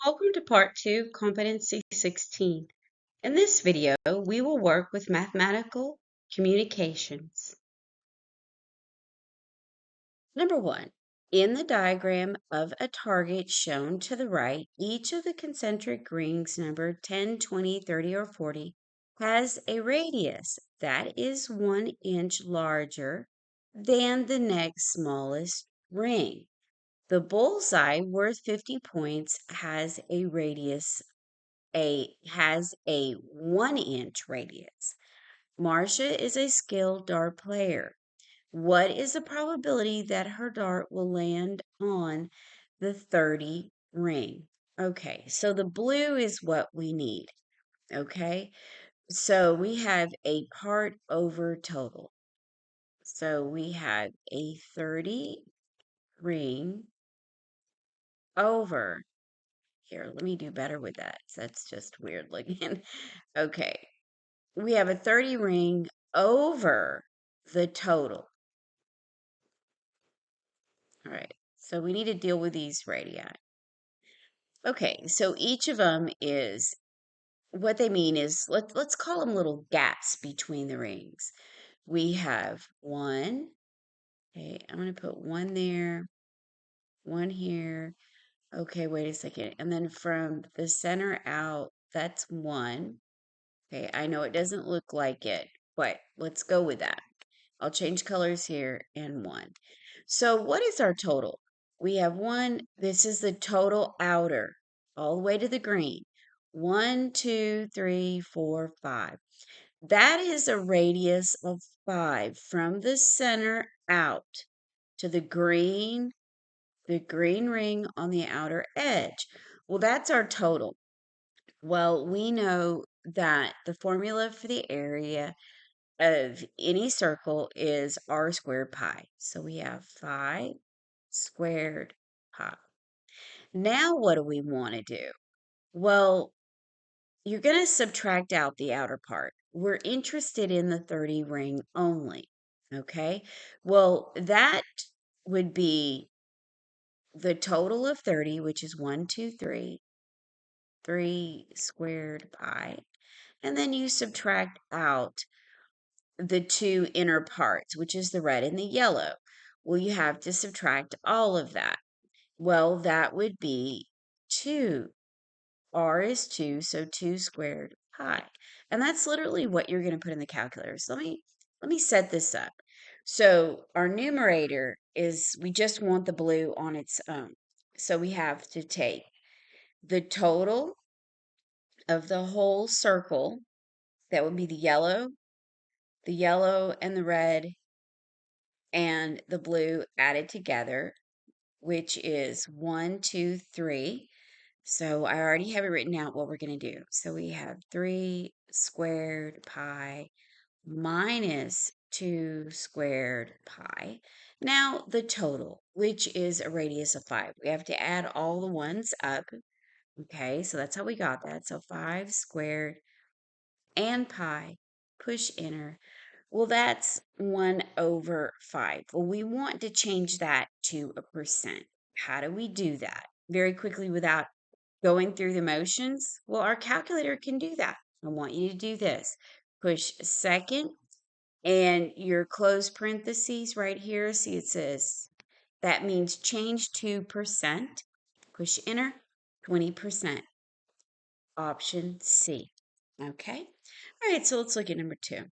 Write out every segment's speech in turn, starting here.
Welcome to Part 2, Competency 16. In this video, we will work with mathematical communications. Number 1. In the diagram of a target shown to the right, each of the concentric rings numbered 10, 20, 30, or 40 has a radius that is 1 inch larger than the next smallest ring. The bullseye worth 50 points has a 1 inch radius. Marcia is a skilled dart player. What is the probability that her dart will land on the 30 ring? Okay, so the blue is what we need. Okay, so we have a part over total. So we have a 30 ring over. Here, let me do better with that. That's just weird looking. Okay, we have a 30 ring over the total. All right, so we need to deal with these radii. Okay, so each of them is, what they mean is, let's call them little gaps between the rings. We have one, okay, I'm going to put one there, one here. Okay, wait a second. And then from the center out, that's one. Okay, I know it doesn't look like it, but let's go with that. I'll change colors here and one. So what is our total? We have one. This is the total outer, all the way to the green. 1, 2, 3, 4, 5. That is a radius of 5 from the center out to the green ring on the outer edge. Well, that's our total. Well, we know that the formula for the area of any circle is r squared pi. So we have 5 squared pi. Now what do we want to do? Well, you're going to subtract out the outer part. We're interested in the 30 ring only. Okay? Well, that would be the total of 30, which is 1, 2, 3, 3 squared pi. And then you subtract out the two inner parts, which is the red and the yellow. Well, you have to subtract all of that. Well, that would be 2. R is 2, so 2 squared pi. And that's literally what you're going to put in the calculator. So let me set this up. So our numerator is, we just want the blue on its own. So we have to take the total of the whole circle. That would be the yellow and the red and the blue added together, which is 1, 2, 3. So I already have it written out what we're going to do. So we have 3 squared pi minus 2 squared pi. Now the total, which is a radius of 5. We have to add all the ones up. Okay, so that's how we got that. So 5 squared and pi, push enter. Well, that's 1 over 5. Well, we want to change that to a percent. How do we do that? Very quickly without going through the motions? Well, our calculator can do that. I want you to do this. Push second and your close parentheses right here. See, it says that means change to percent. Push enter, 20%. Option C. Okay. All right, so let's look at number 2.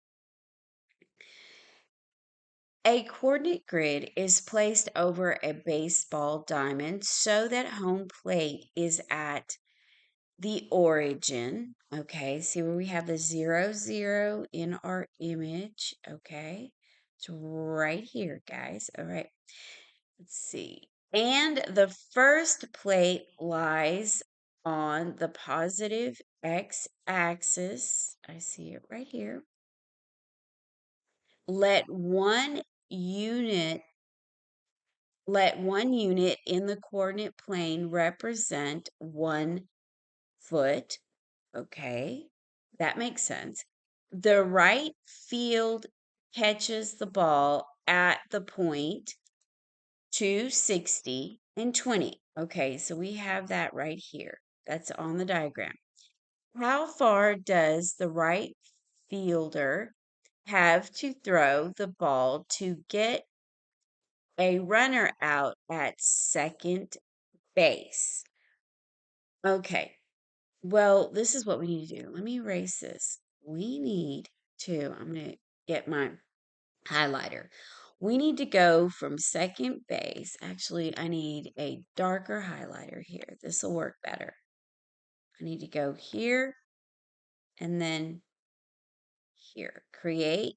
A coordinate grid is placed over a baseball diamond so that home plate is at the origin. Okay, see where we have the 0, 0 in our image. Okay, it's right here, guys. All right, let's see. And the first plate lies on the positive x-axis. I see it right here. Let one unit in the coordinate plane represent 1 foot. Okay, that makes sense. The right field catches the ball at the point 260 and 20. Okay, so we have that right here. That's on the diagram. How far does the right fielder have to throw the ball to get a runner out at second base? Okay, well, this is what we need to do. Let me erase this. We need to, I'm going to get my highlighter. We need to go from second base. Actually, I need a darker highlighter here. This will work better. I need to go here and then here. Create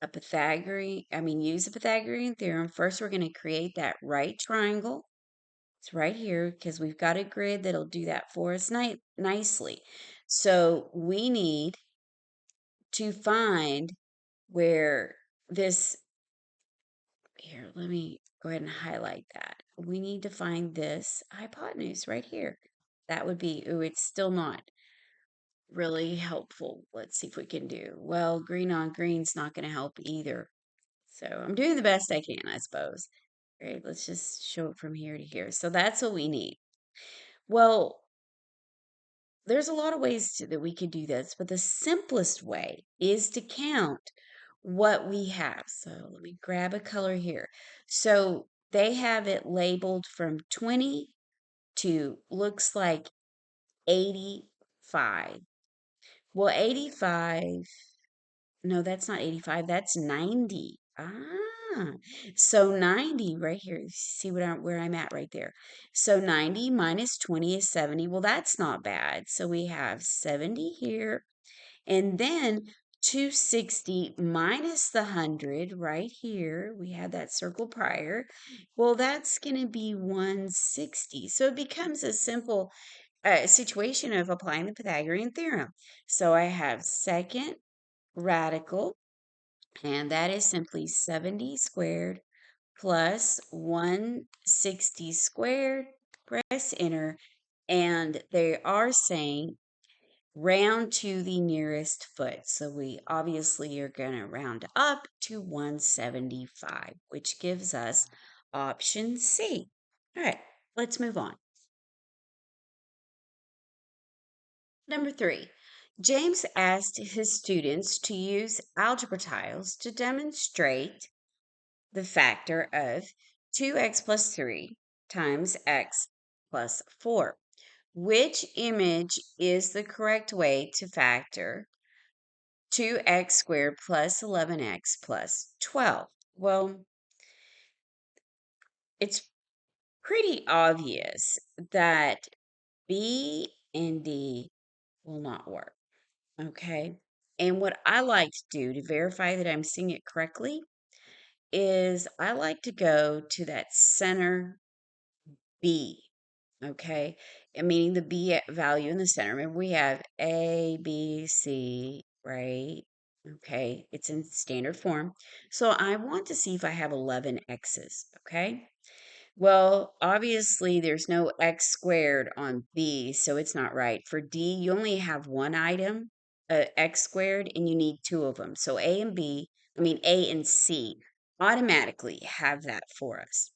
a use a Pythagorean theorem. First, we're going to create that right triangle. It's right here because we've got a grid that'll do that for us nicely. So we need to find where this, here, let me go ahead and highlight that. We need to find this hypotenuse right here. That would be, ooh, it's still not really helpful. Let's see if we can do, well, green on green's not going to help either. So I'm doing the best I can, I suppose. Great, let's just show it from here to here. So that's what we need. Well, there's a lot of ways that we could do this, but the simplest way is to count what we have. So let me grab a color here. So they have it labeled from 20 to looks like 85. Well, 85, no, that's not 85, that's 90. So 90 right here. See where I'm at right there. So 90 minus 20 is 70. Well, that's not bad. So we have 70 here. And then 260 minus the 100 right here. We had that circle prior. Well, that's going to be 160. So it becomes a simple situation of applying the Pythagorean theorem. So I have second radical, and that is simply 70 squared plus 160 squared. Press enter, and they are saying round to the nearest foot. So we obviously are going to round up to 175, which gives us option C. All right, let's move on. Number 3, James asked his students to use algebra tiles to demonstrate the factor of 2x plus 3 times x plus 4. Which image is the correct way to factor 2x squared plus 11x plus 12? Well, it's pretty obvious that B and D will not work, okay? And what I like to do to verify that I'm seeing it correctly is I like to go to that center B, okay? And meaning the B value in the center. Remember, we have A, B, C, right? Okay, it's in standard form. So I want to see if I have 11 x's, okay? Well, obviously there's no x squared on B, so it's not right. For D, you only have one item, x squared, and you need two of them. So A and C automatically have that for us.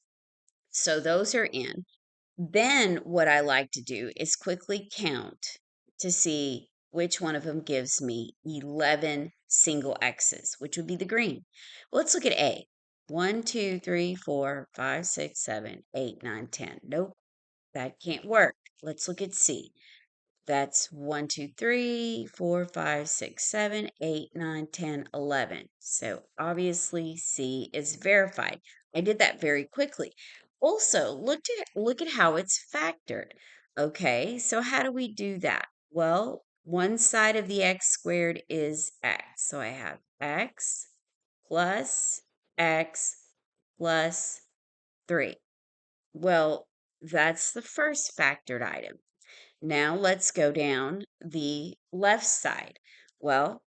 So those are in. Then what I like to do is quickly count to see which one of them gives me 11 single X's, which would be the green. Well, let's look at A. 1, 2, 3, 4, 5, 6, 7, 8, 9, 10. Nope, that can't work. Let's look at C. That's 1, 2, 3, 4, 5, 6, 7, 8, 9, 10, 11. So obviously C is verified. I did that very quickly. Also, look at how it's factored. Okay, so how do we do that? Well, one side of the x squared is x. So I have x plus 3. Well, that's the first factored item. Now let's go down the left side. Well,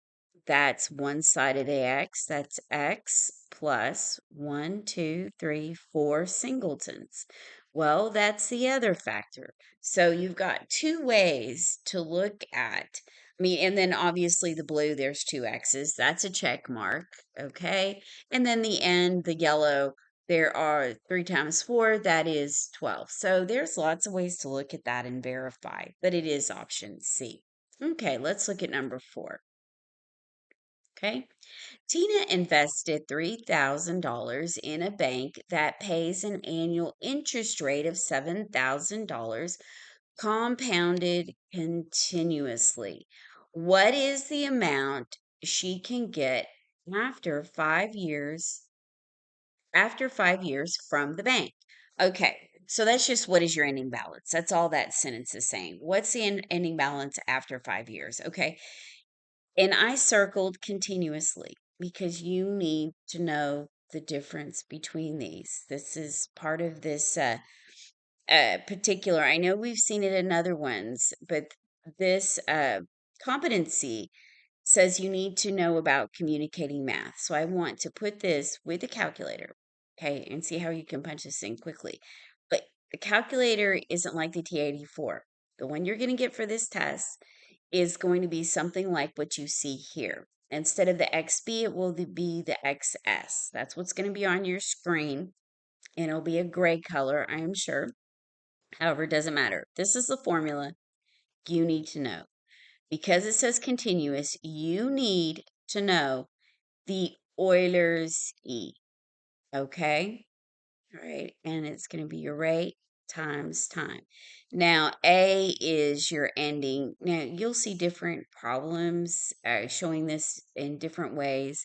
that's one side of the x. That's x plus 1, 2, 3, 4 singletons. Well, that's the other factor. So you've got two ways to look at. And then obviously the blue, there's two x's. That's a check mark, okay? And then the end, the yellow, There are 3 times 4, that is 12. So there's lots of ways to look at that and verify, but it is option C. Okay, let's look at number 4. Okay. Tina invested $3,000 in a bank that pays an annual interest rate of $7,000 compounded continuously. What is the amount she can get after 5 years from the bank? Okay. So that's just what is your ending balance. That's all that sentence is saying. What's the ending balance after 5 years? Okay. And I circled continuously because you need to know the difference between these. This is part of this particular. I know we've seen it in other ones, but this competency says you need to know about communicating math. So I want to put this with a calculator, okay, and see how you can punch this in quickly. But the calculator isn't like the T84. The one you're going to get for this test is going to be something like what you see here. Instead of the XB, it will be the XS. That's what's going to be on your screen, and it'll be a gray color, I am sure. However, it doesn't matter. This is the formula you need to know. Because it says continuous, you need to know the Euler's E. Okay? All right. And it's going to be your rate times time. Now, A is your ending. Now, you'll see different problems showing this in different ways.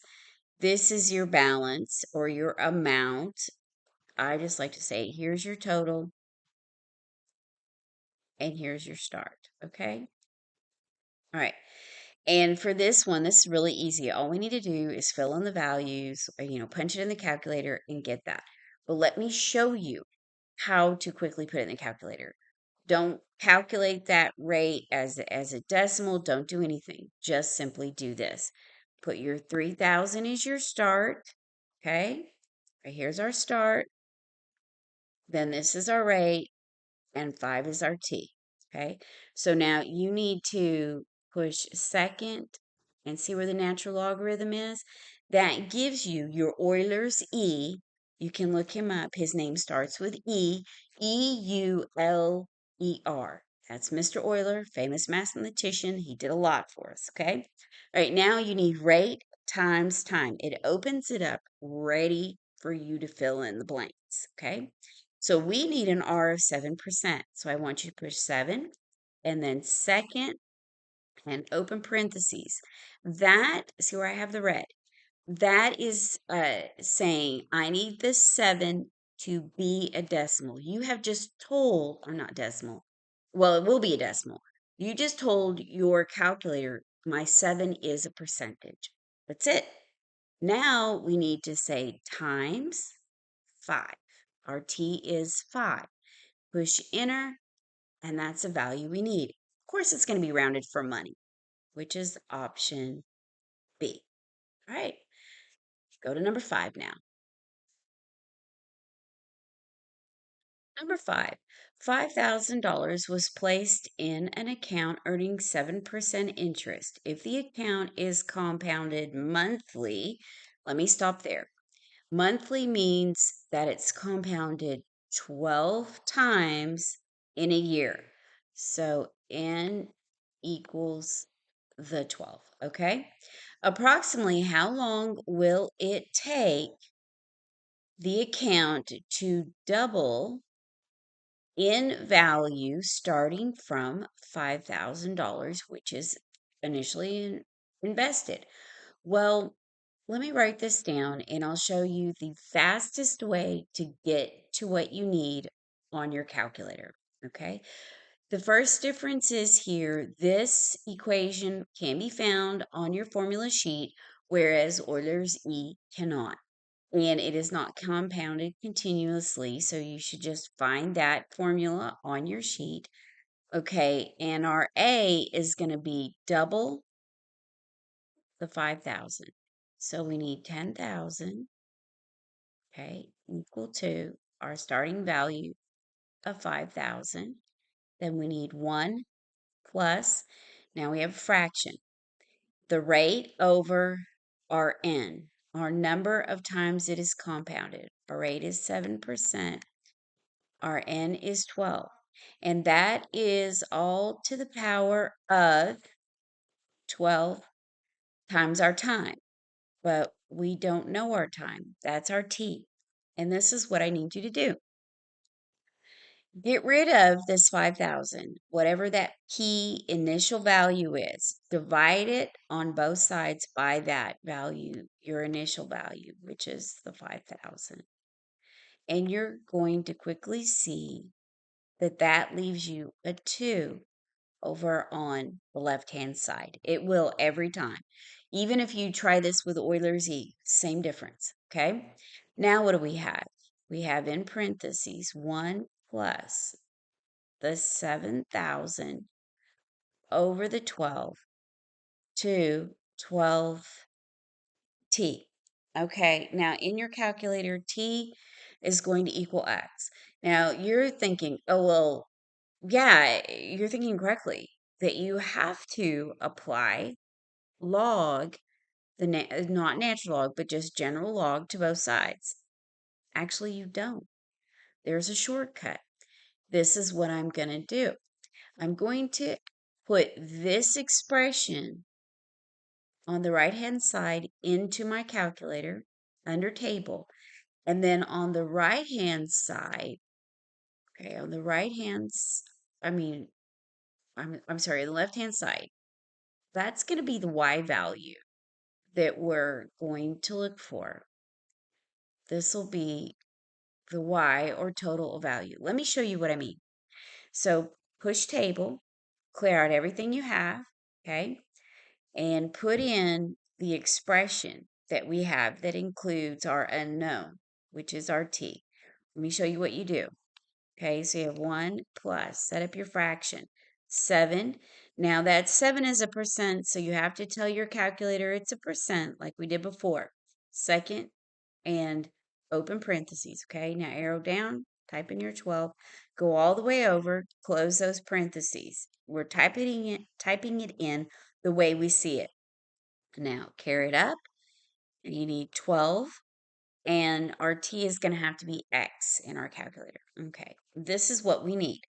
This is your balance or your amount. I just like to say, here's your total and here's your start. Okay? All right. And for this one, this is really easy. All we need to do is fill in the values, punch it in the calculator and get that. But let me show you how to quickly put it in the calculator. Don't calculate that rate as a decimal. Don't do anything. Just simply do this. Put your 3,000 as your start. Okay. Right, here's our start. Then this is our rate. And 5 is our T. Okay. So now you need to push second and see where the natural logarithm is. That gives you your Euler's E. You can look him up. His name starts with E. Euler. That's Mr. Euler, famous mathematician. He did a lot for us. Okay. All right. Now you need rate times time. It opens it up ready for you to fill in the blanks. Okay. So we need an R of 7%. So I want you to push 7 and then second and open parentheses. That, see where I have the red? That is saying I need this 7 to be a decimal. You have just told, or not decimal. Well, it will be a decimal. You just told your calculator my 7 is a percentage. That's it. Now we need to say times 5. Our T is 5. Push enter, and that's a value we need. Of course, it's going to be rounded for money, which is option B. All right, go to number 5 now. Number 5, $5,000 was placed in an account earning 7% interest. If the account is compounded monthly, let me stop there. Monthly means that it's compounded 12 times in a year. So N equals the 12, okay? Approximately how long will it take the account to double in value starting from $5,000, which is initially invested? Well, let me write this down and I'll show you the fastest way to get to what you need on your calculator. Okay. The first difference is here, this equation can be found on your formula sheet, whereas Euler's E cannot. And it is not compounded continuously, so you should just find that formula on your sheet. Okay, and our A is going to be double the 5,000. So we need 10,000, okay, equal to our starting value of 5,000. Then we need 1 plus, now we have a fraction, the rate over our n, our number of times it is compounded. Our rate is 7%. Our n is 12. And that is all to the power of 12 times our time. But we don't know our time. That's our t. And this is what I need you to do. Get rid of this 5,000, whatever that key initial value is. Divide it on both sides by that value, your initial value, which is the 5,000. And you're going to quickly see that that leaves you a 2 over on the left-hand side. It will every time. Even if you try this with Euler's E, same difference, okay? Now what do we have? We have in parentheses 1 plus the 7,000 over the 12 to 12t. Okay, now in your calculator, t is going to equal x. Now you're thinking, oh, well, yeah, you're thinking correctly that you have to apply log, not natural log, but just general log to both sides. Actually, you don't. There's a shortcut. This is what I'm going to do. I'm going to put this expression on the right-hand side into my calculator under table. And then on the right-hand side, okay, on the right-hand, I'm sorry, on the left-hand side, that's going to be the y value that we're going to look for. This will be the y, or total value. Let me show you what I mean. So push table, clear out everything you have, okay? And put in the expression that we have that includes our unknown, which is our t. Let me show you what you do. Okay, so you have 1 plus, set up your fraction, 7. Now that 7 is a percent, so you have to tell your calculator it's a percent like we did before. Second, and open parentheses, okay? Now arrow down, type in your 12, go all the way over, close those parentheses. We're typing it in the way we see it. Now carry it up, you need 12, and our t is going to have to be x in our calculator. Okay, this is what we need.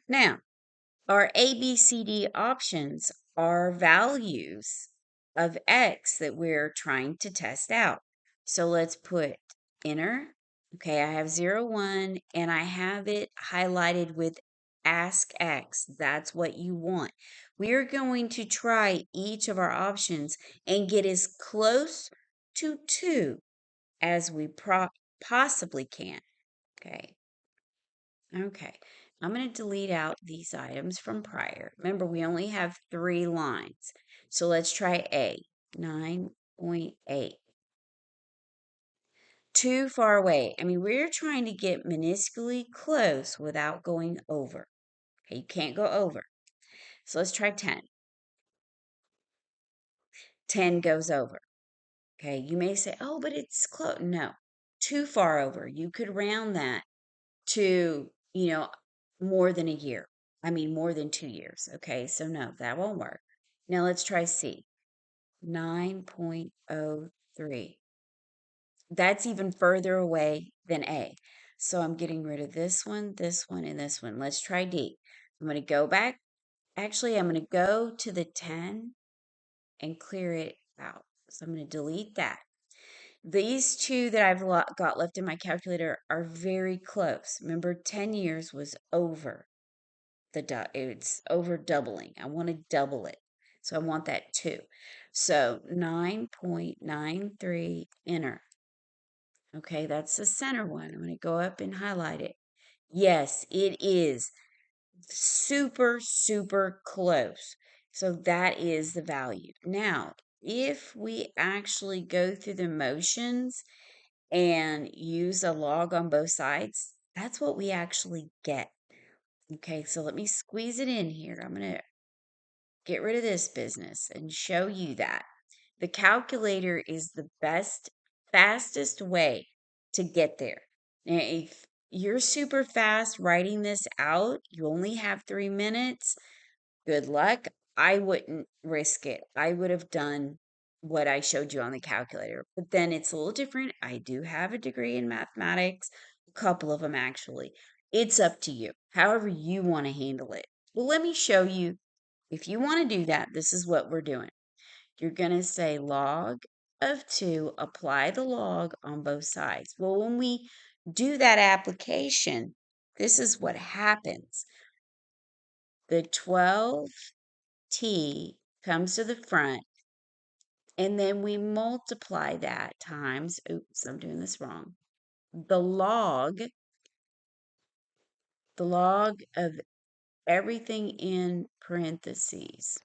Now, our A, B, C, D options are values of x that we're trying to test out. So let's put enter. Okay, I have 0, 1, and I have it highlighted with ask x. That's what you want. We're going to try each of our options and get as close to 2 as we possibly can. Okay. Okay. I'm going to delete out these items from prior. Remember, we only have 3 lines. So let's try A, 9.8. Too far away. I mean, we're trying to get minusculely close without going over. Okay, you can't go over. So let's try 10. 10 goes over. Okay, you may say, oh, but it's close. No, too far over. You could round that to, more than a year. I mean, more than 2 years. Okay, so no, that won't work. Now let's try C, 9.03. That's even further away than A. So I'm getting rid of this one, and this one. Let's try D. I'm going to go back. Actually, I'm going to go to the 10 and clear it out. So I'm going to delete that. These two that I've got left in my calculator are very close. Remember, 10 years was over it's over doubling. I want to double it. So I want that too. So 9.93, enter. Okay, that's the center one. I'm going to go up and highlight it. Yes, it is super, super close. So that is the value. Now, if we actually go through the motions and use a log on both sides, that's what we actually get. Okay, so let me squeeze it in here. I'm going to get rid of this business and show you that. The calculator is the best, fastest way to get there. Now, if you're super fast writing this out, you only have 3 minutes, good luck. I wouldn't risk it. I would have done what I showed you on the calculator. But then it's a little different. I do have a degree in mathematics, a couple of them actually. It's up to you, however you want to handle it. Well, let me show you. If you want to do that, this is what we're doing. You're going to say log of 2, apply the log on both sides. Well, when we do that application, this is what happens. The 12t comes to the front, and then we multiply that times, oops, I'm doing this wrong, the log of everything in parentheses.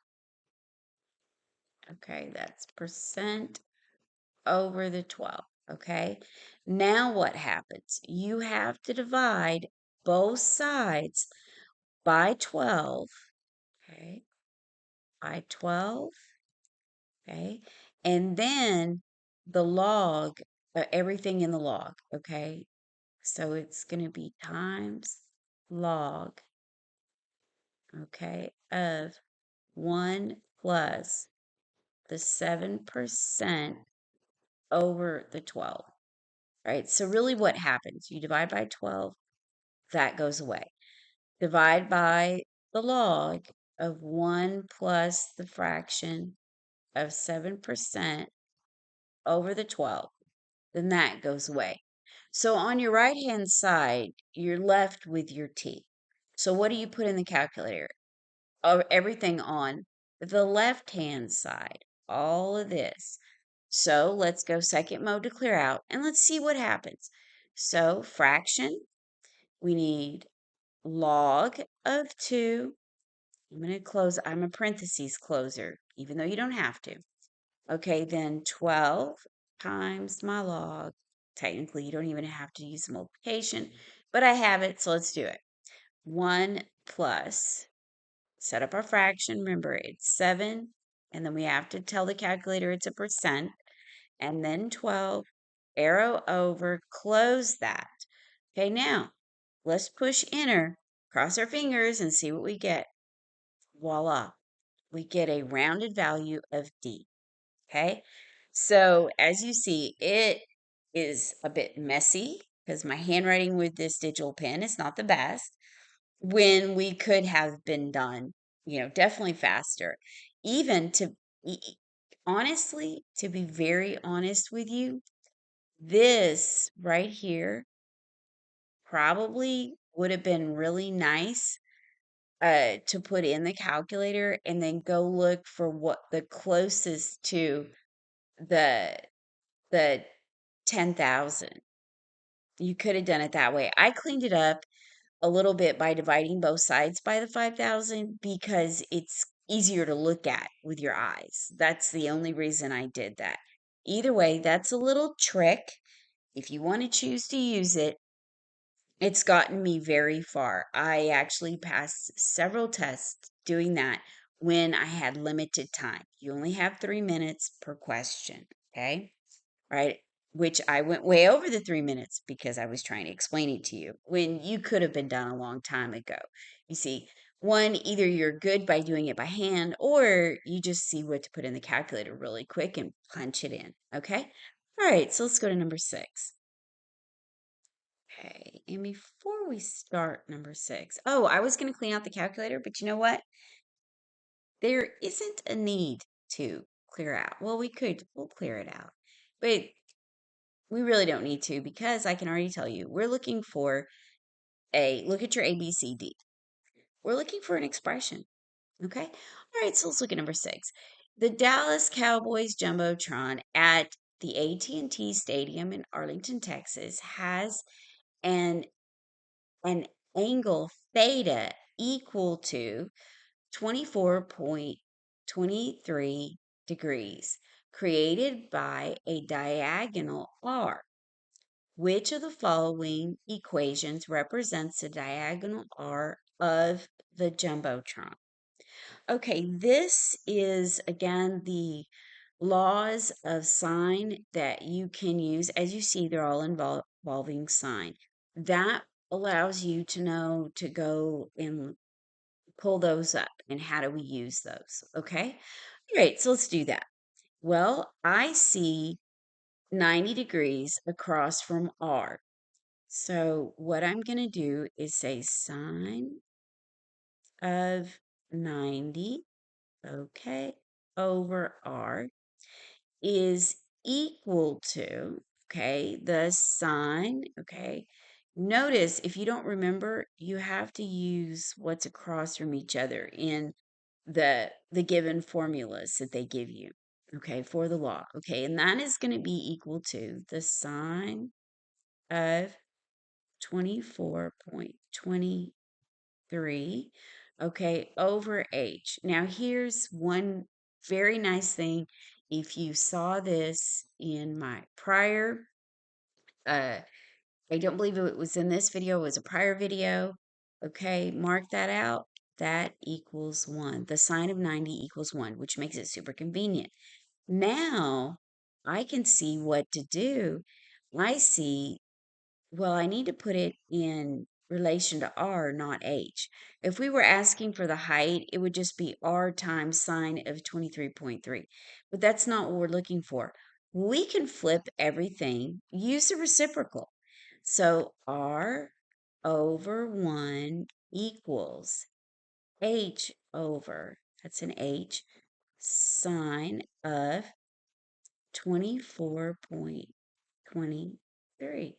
Okay, that's percent over the 12. Okay, now what happens? You have to divide both sides by 12. Okay, by 12. Okay, and then the log, everything in the log. Okay, so it's going to be times log, okay, of 1 plus the 7% over the 12. Right? So really what happens? You divide by 12, that goes away. Divide by the log of 1 plus the fraction of 7% over the 12, then that goes away. So on your right-hand side, you're left with your t. So what do you put in the calculator? Everything on the left-hand side, all of this. So let's go second mode to clear out, and let's see what happens. So fraction, we need log of 2. I'm going to close, I'm a parentheses closer, even though you don't have to. Okay, then 12 times my log. Technically, you don't even have to use multiplication, but I have it, so let's do it. 1 plus, set up our fraction. Remember, it's 7, and then we have to tell the calculator it's a percent, and then 12, arrow over, close that. Okay, now let's push enter, cross our fingers, and see what we get. Voila, we get a rounded value of D. Okay, so as you see, it is a bit messy because my handwriting with this digital pen is not the best, when we could have been done, definitely faster. Even honestly, to be very honest with you, this right here probably would have been really nice to put in the calculator and then go look for what the closest to the the 10,000. You could have done it that way. I cleaned it up a little bit by dividing both sides by the 5,000 because it's easier to look at with your eyes. That's the only reason I did that. Either way, that's a little trick. If you want to choose to use it, it's gotten me very far. I actually passed several tests doing that when I had limited time. You only have 3 minutes per question, okay? Right? Which I went way over the 3 minutes because I was trying to explain it to you when you could have been done a long time ago. You see, one, either you're good by doing it by hand or you just see what to put in the calculator really quick and punch it in. Okay? All right, so let's go to number 6. Okay, and before we start number 6, oh, I was going to clean out the calculator, but you know what? There isn't a need to clear out. Well, we'll clear it out. But we really don't need to because I can already tell you, we're looking for look at your ABCD. We're looking for an expression. Okay. All right. So let's look at number 6. The Dallas Cowboys Jumbotron at the AT&T Stadium in Arlington, Texas has an, an angle theta equal to 24.23 degrees created by a diagonal R. Which of the following equations represents the diagonal R of the Jumbotron? Okay, this is again the laws of sine that you can use. As you see, they're all involving sine. That allows you to know to go and pull those up and how do we use those. Okay, all right, so let's do that. Well, I see 90 degrees across from R. So what I'm going to do is say sine of 90, okay, over R is equal to, okay, the sine, okay. Notice if you don't remember, you have to use what's across from each other in the given formulas that they give you, okay, for the law, okay, and that is going to be equal to the sine of 24.23, okay, over h. Now here's one very nice thing. If you saw this in my prior, uh I don't believe it was in this video, it was a prior video. Okay, mark that out. That equals 1. The sine of 90 equals 1, which makes it super convenient. Now, I can see what to do. I see, well, I need to put it in relation to r, not h. If we were asking for the height, it would just be r times sine of 23.3. But that's not what we're looking for. We can flip everything, use the reciprocal. So r over 1 equals h over, that's an h, sine of 24.23.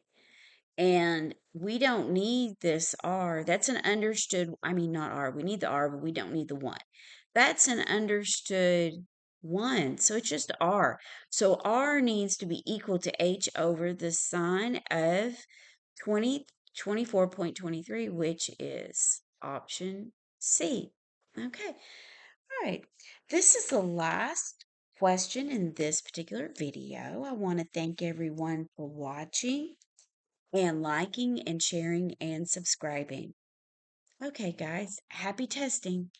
And we don't need this R. That's an understood, I mean, not R. We need the R, but we don't need the 1. That's an understood 1. So it's just R. So R needs to be equal to H over the sine of 24.23, which is option C. Okay. All right. This is the last question in this particular video. I want to thank everyone for watching and liking and sharing and subscribing. Okay, guys, happy testing.